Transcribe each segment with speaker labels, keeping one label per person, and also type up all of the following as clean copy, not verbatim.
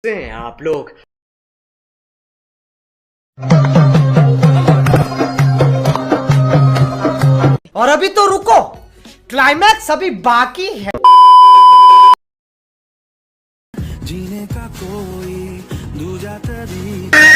Speaker 1: हैं आप लोग।
Speaker 2: और अभी तो रुको, क्लाइमैक्स अभी बाकी है।
Speaker 3: जीने का कोई दूजा तरीका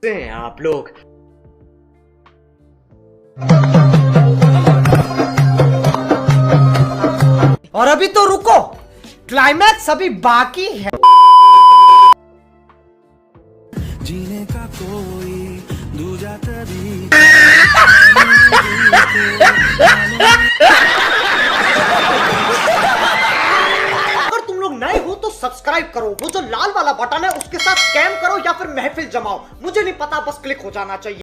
Speaker 2: हंसते हैं आप लोग। और अभी तो रुको, क्लाइमैक्स अभी बाकी है।
Speaker 3: जीने का कोई दूजा तरीका।
Speaker 2: अगर तुम लोग नए हो तो सब्सक्राइब करो, वो जो लाल वाला बटन है उसके साथ स्कैम करो या फिर महफिल जमाओ, मुझे नहीं पता, बस क्लिक हो जाना चाहिए।